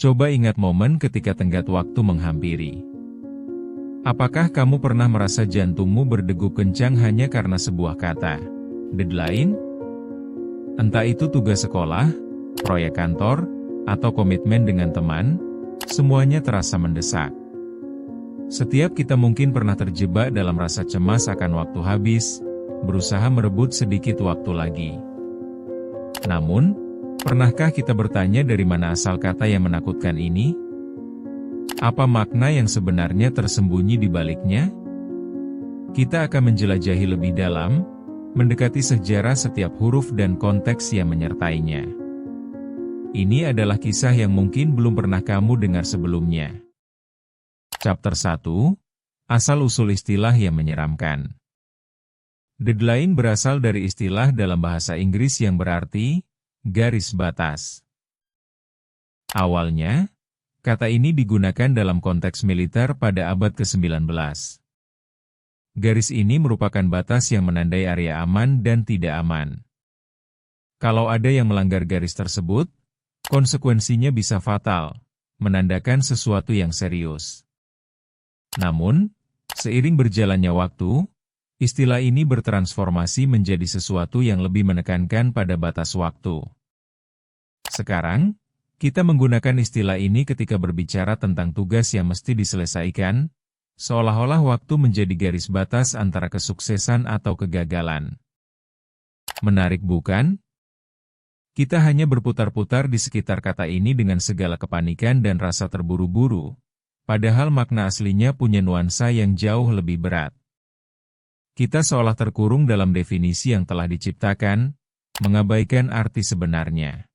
Coba ingat momen ketika tenggat waktu menghampiri. Apakah kamu pernah merasa jantungmu berdegup kencang hanya karena sebuah kata deadline? Entah itu tugas sekolah, proyek kantor, atau komitmen dengan teman, semuanya terasa mendesak. Setiap kita mungkin pernah terjebak dalam rasa cemas akan waktu habis, berusaha merebut sedikit waktu lagi. Namun, pernahkah kita bertanya dari mana asal kata yang menakutkan ini? Apa makna yang sebenarnya tersembunyi di baliknya? Kita akan menjelajahi lebih dalam, mendekati sejarah setiap huruf dan konteks yang menyertainya. Ini adalah kisah yang mungkin belum pernah kamu dengar sebelumnya. Chapter 1, Asal-usul istilah yang menyeramkan. Deadline berasal dari istilah dalam bahasa Inggris yang berarti garis batas. Awalnya, kata ini digunakan dalam konteks militer pada abad ke-19. Garis ini merupakan batas yang menandai area aman dan tidak aman. Kalau ada yang melanggar garis tersebut, konsekuensinya bisa fatal, menandakan sesuatu yang serius. Namun, seiring berjalannya waktu, istilah ini bertransformasi menjadi sesuatu yang lebih menekankan pada batas waktu. Sekarang, kita menggunakan istilah ini ketika berbicara tentang tugas yang mesti diselesaikan, seolah-olah waktu menjadi garis batas antara kesuksesan atau kegagalan. Menarik bukan? Kita hanya berputar-putar di sekitar kata ini dengan segala kepanikan dan rasa terburu-buru, padahal makna aslinya punya nuansa yang jauh lebih berat. Kita seolah terkurung dalam definisi yang telah diciptakan, mengabaikan arti sebenarnya.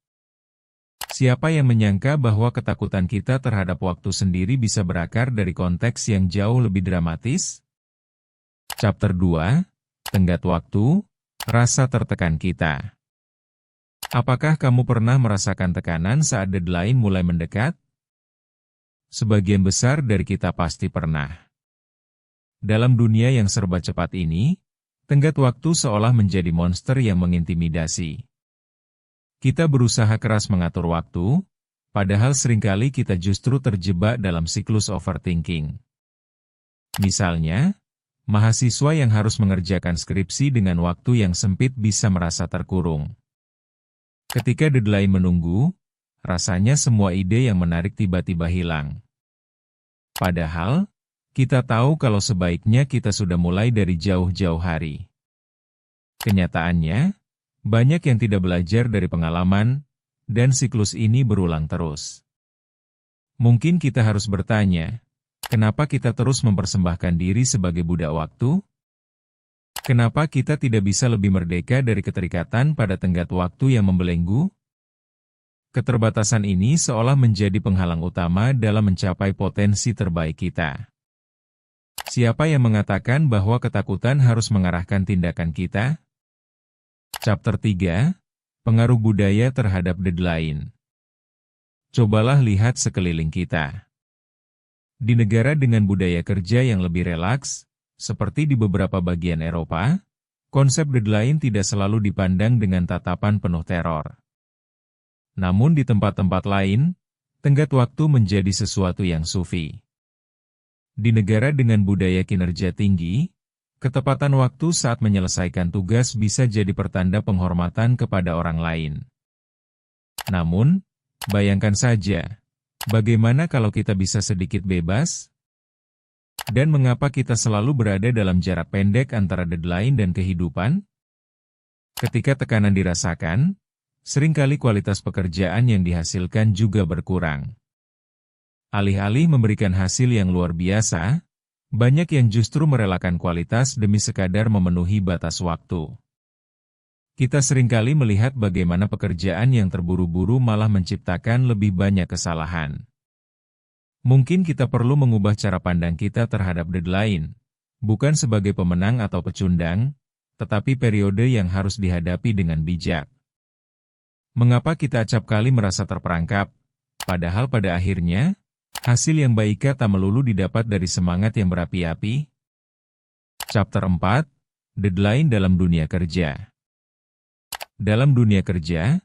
Siapa yang menyangka bahwa ketakutan kita terhadap waktu sendiri bisa berakar dari konteks yang jauh lebih dramatis? Chapter 2, Tenggat Waktu, Rasa Tertekan Kita. Apakah kamu pernah merasakan tekanan saat deadline mulai mendekat? Sebagian besar dari kita pasti pernah. Dalam dunia yang serba cepat ini, tenggat waktu seolah menjadi monster yang mengintimidasi. Kita berusaha keras mengatur waktu, padahal seringkali kita justru terjebak dalam siklus overthinking. Misalnya, mahasiswa yang harus mengerjakan skripsi dengan waktu yang sempit bisa merasa terkurung. Ketika deadline menunggu, rasanya semua ide yang menarik tiba-tiba hilang. Padahal, kita tahu kalau sebaiknya kita sudah mulai dari jauh-jauh hari. Kenyataannya, banyak yang tidak belajar dari pengalaman, dan siklus ini berulang terus. Mungkin kita harus bertanya, kenapa kita terus mempersembahkan diri sebagai budak waktu? Kenapa kita tidak bisa lebih merdeka dari keterikatan pada tenggat waktu yang membelenggu? Keterbatasan ini seolah menjadi penghalang utama dalam mencapai potensi terbaik kita. Siapa yang mengatakan bahwa ketakutan harus mengarahkan tindakan kita? Chapter 3, Pengaruh Budaya Terhadap Deadline. Cobalah lihat sekeliling kita. Di negara dengan budaya kerja yang lebih relaks, seperti di beberapa bagian Eropa, konsep deadline tidak selalu dipandang dengan tatapan penuh teror. Namun di tempat-tempat lain, tenggat waktu menjadi sesuatu yang sufi. Di negara dengan budaya kinerja tinggi, ketepatan waktu saat menyelesaikan tugas bisa jadi pertanda penghormatan kepada orang lain. Namun, bayangkan saja, bagaimana kalau kita bisa sedikit bebas? Dan mengapa kita selalu berada dalam jarak pendek antara deadline dan kehidupan? Ketika tekanan dirasakan, seringkali kualitas pekerjaan yang dihasilkan juga berkurang. Alih-alih memberikan hasil yang luar biasa, banyak yang justru merelakan kualitas demi sekadar memenuhi batas waktu. Kita seringkali melihat bagaimana pekerjaan yang terburu-buru malah menciptakan lebih banyak kesalahan. Mungkin kita perlu mengubah cara pandang kita terhadap deadline, bukan sebagai pemenang atau pecundang, tetapi periode yang harus dihadapi dengan bijak. Mengapa kita acap kali merasa terperangkap, padahal pada akhirnya, hasil yang baik tak melulu didapat dari semangat yang berapi-api? Chapter 4, Deadline dalam Dunia Kerja. Dalam dunia kerja,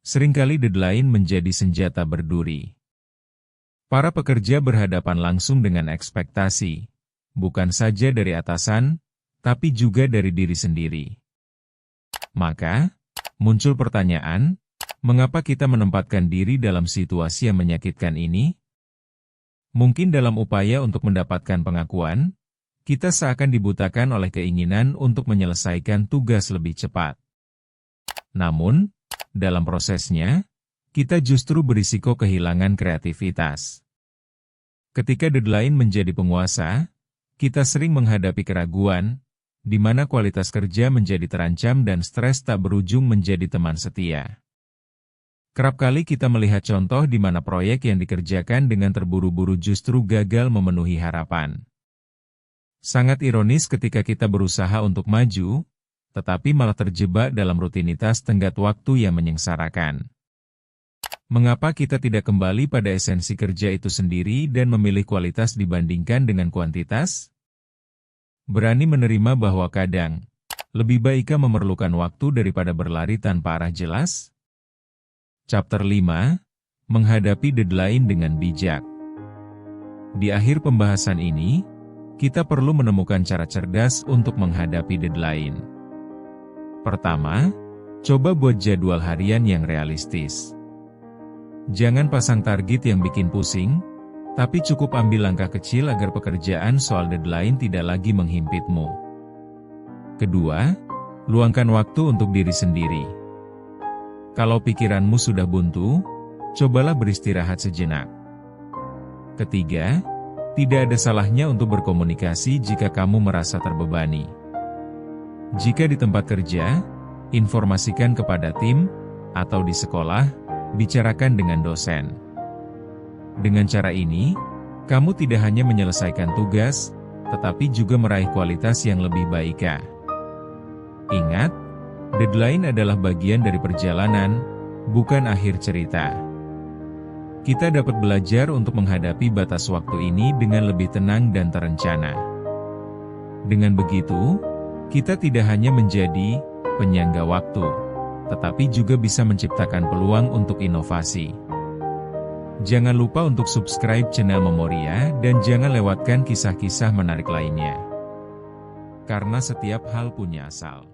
seringkali deadline menjadi senjata berduri. Para pekerja berhadapan langsung dengan ekspektasi, bukan saja dari atasan, tapi juga dari diri sendiri. Maka, muncul pertanyaan, mengapa kita menempatkan diri dalam situasi yang menyakitkan ini? Mungkin dalam upaya untuk mendapatkan pengakuan, kita seakan dibutakan oleh keinginan untuk menyelesaikan tugas lebih cepat. Namun, dalam prosesnya, kita justru berisiko kehilangan kreativitas. Ketika deadline menjadi penguasa, kita sering menghadapi keraguan, di mana kualitas kerja menjadi terancam dan stres tak berujung menjadi teman setia. Kerap kali kita melihat contoh di mana proyek yang dikerjakan dengan terburu-buru justru gagal memenuhi harapan. Sangat ironis ketika kita berusaha untuk maju, tetapi malah terjebak dalam rutinitas tenggat waktu yang menyengsarakan. Mengapa kita tidak kembali pada esensi kerja itu sendiri dan memilih kualitas dibandingkan dengan kuantitas? Berani menerima bahwa kadang, lebih baik memerlukan waktu daripada berlari tanpa arah jelas? Chapter 5, Menghadapi Deadline dengan Bijak. Di akhir pembahasan ini, kita perlu menemukan cara cerdas untuk menghadapi deadline. Pertama, coba buat jadwal harian yang realistis. Jangan pasang target yang bikin pusing, tapi cukup ambil langkah kecil agar pekerjaan soal deadline tidak lagi menghimpitmu. Kedua, luangkan waktu untuk diri sendiri. Kalau pikiranmu sudah buntu, cobalah beristirahat sejenak. Ketiga, tidak ada salahnya untuk berkomunikasi jika kamu merasa terbebani. Jika di tempat kerja, informasikan kepada tim, atau di sekolah, bicarakan dengan dosen. Dengan cara ini, kamu tidak hanya menyelesaikan tugas, tetapi juga meraih kualitas yang lebih baik. Ingat, deadline adalah bagian dari perjalanan, bukan akhir cerita. Kita dapat belajar untuk menghadapi batas waktu ini dengan lebih tenang dan terencana. Dengan begitu, kita tidak hanya menjadi penyangga waktu, tetapi juga bisa menciptakan peluang untuk inovasi. Jangan lupa untuk subscribe channel Memoria dan jangan lewatkan kisah-kisah menarik lainnya. Karena setiap hal punya asal.